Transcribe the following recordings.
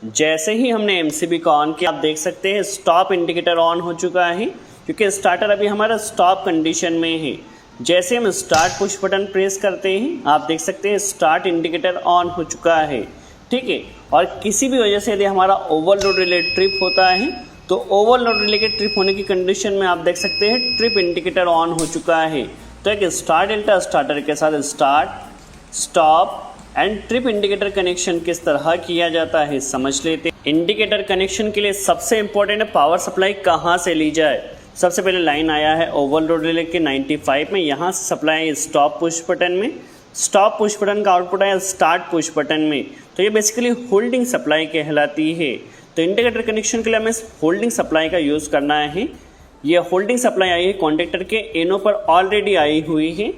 जैसे ही हमने एमसीबी को ऑन किया आप देख सकते हैं स्टॉप इंडिकेटर ऑन हो चुका है, क्योंकि स्टार्टर अभी हमारा स्टॉप कंडीशन में है। जैसे हम स्टार्ट पुश बटन प्रेस करते हैं आप देख सकते हैं स्टार्ट इंडिकेटर ऑन हो चुका है, ठीक है। और किसी भी वजह से यदि हमारा ओवरलोड रिले ट्रिप होता है तो ओवरलोड रिले के ट्रिप होने की कंडीशन में आप देख सकते हैं ट्रिप इंडिकेटर ऑन हो चुका है। तो एक स्टार्ट डेल्टा स्टार्टर के साथ start, stop and trip indicator connection किस तरह किया जाता है समझ लेते हैं। इंडिकेटर कनेक्शन के लिए सबसे इंपॉर्टेंट है पावर सप्लाई कहाँ से ली जाए। सबसे पहले लाइन आया है ओवरलोड रिले के 95 में, यहाँ से सप्लाई स्टॉप पुश बटन में, स्टॉप पुश बटन का आउटपुट आया स्टार्ट पुश बटन में। तो ये बेसिकली होल्डिंग सप्लाई कहलाती है। तो इंडिकेटर कनेक्शन के लिए हमें होल्डिंग सप्लाई का यूज़ करना है। ये होल्डिंग सप्लाई आई है कॉन्टेक्टर के एनो पर ऑलरेडी आई हुई है,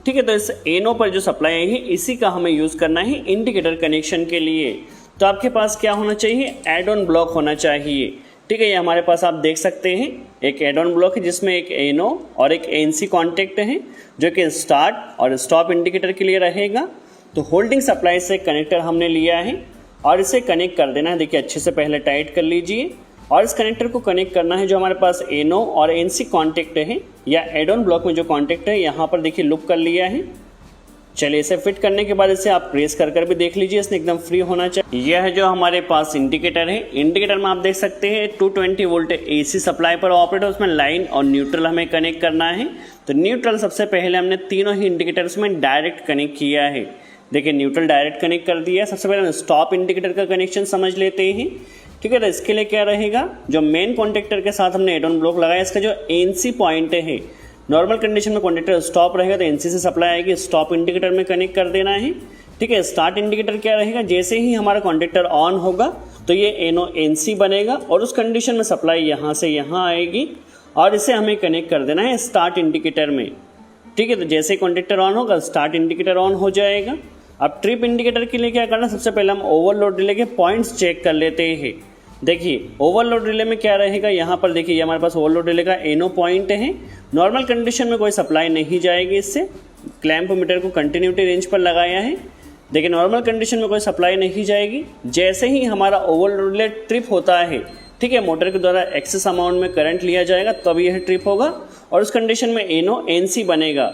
ठीक है। तो इस एनो पर जो सप्लाई आई है इसी का हमें यूज़ करना है इंडिकेटर कनेक्शन के लिए। तो आपके पास क्या होना चाहिए, एड ऑन ब्लॉक होना चाहिए, ठीक है। ये हमारे पास आप देख सकते हैं एक एड ऑन ब्लॉक है जिसमें एक एनो और एक एनसी कॉन्टेक्ट है जो कि स्टार्ट और स्टॉप इंडिकेटर के लिए रहेगा। तो होल्डिंग सप्लाई से कनेक्टर हमने लिया है और इसे कनेक्ट कर देना है। देखिए अच्छे से पहले टाइट कर लीजिए और इस कनेक्टर को कनेक्ट करना है जो हमारे पास एनो और एनसी कॉन्टेक्ट है या एड ऑन ब्लॉक में जो कॉन्टेक्ट है यहाँ पर देखिए लुक कर लिया है। चलिए इसे फिट करने के बाद इसे आप प्रेस कर भी देख लीजिए, इसने एकदम फ्री होना चाहिए। यह है जो हमारे पास इंडिकेटर है। इंडिकेटर में आप देख सकते हैं 220 वोल्ट एसी सप्लाई पर ऑपरेट है, उसमें लाइन और न्यूट्रल हमें कनेक्ट करना है। तो न्यूट्रल सबसे पहले हमने तीनों ही इंडिकेटर्स में डायरेक्ट कनेक्ट किया है। देखिए न्यूट्रल डायरेक्ट कनेक्ट कर दिया। सबसे पहले स्टॉप इंडिकेटर का कनेक्शन समझ लेते हैं, ठीक है। तो इसके लिए क्या रहेगा, जो मेन कॉन्टेक्टर के साथ हमने एड ऑन ब्लॉक लगाया इसका जो एनसी पॉइंट है, नॉर्मल कंडीशन में कॉन्टेक्टर स्टॉप रहेगा तो एनसी से सप्लाई आएगी, स्टॉप इंडिकेटर में कनेक्ट कर देना है, ठीक है। स्टार्ट इंडिकेटर क्या रहेगा, जैसे ही हमारा कॉन्टेक्टर ऑन होगा तो ये एनो एनसी बनेगा और उस कंडीशन में सप्लाई यहाँ से यहाँ आएगी और इसे हमें कनेक्ट कर देना है स्टार्ट इंडिकेटर में, ठीक है। तो जैसे ही कॉन्टेक्टर ऑन होगा स्टार्ट इंडिकेटर ऑन हो जाएगा। अब ट्रिप इंडिकेटर के लिए क्या करना, सबसे पहले हम ओवरलोड रिले के पॉइंट्स चेक कर लेते हैं। देखिए ओवरलोड रिले में क्या रहेगा, यहाँ पर देखिए हमारे पास ओवरलोड रिले का एनो पॉइंट है। नॉर्मल कंडीशन में कोई सप्लाई नहीं जाएगी इससे। क्लैंप मीटर को कंटिन्यूटी रेंज पर लगाया है। देखिए नॉर्मल कंडीशन में कोई सप्लाई नहीं जाएगी। जैसे ही हमारा ओवरलोड रिले ट्रिप होता है, ठीक है, मोटर के द्वारा एक्सेस अमाउंट में करंट लिया जाएगा तब यह ट्रिप होगा और उस कंडीशन में एनो एनसी बनेगा,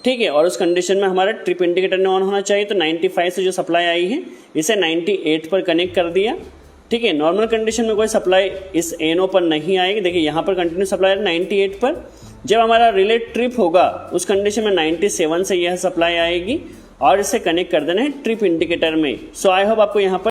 ठीक है। और उस कंडीशन में हमारा ट्रिप इंडिकेटर ने ऑन होना चाहिए। तो 95 से जो सप्लाई आई है इसे 98 पर कनेक्ट कर दिया, ठीक है। नॉर्मल कंडीशन में कोई सप्लाई इस एनो पर नहीं आएगी। देखिए यहाँ पर कंटिन्यू सप्लाई 98 पर। जब हमारा रिले ट्रिप होगा उस कंडीशन में 97 से यह सप्लाई आएगी और इसे कनेक्ट कर देना है ट्रिप इंडिकेटर में। सो आई होप आपको यहाँ पर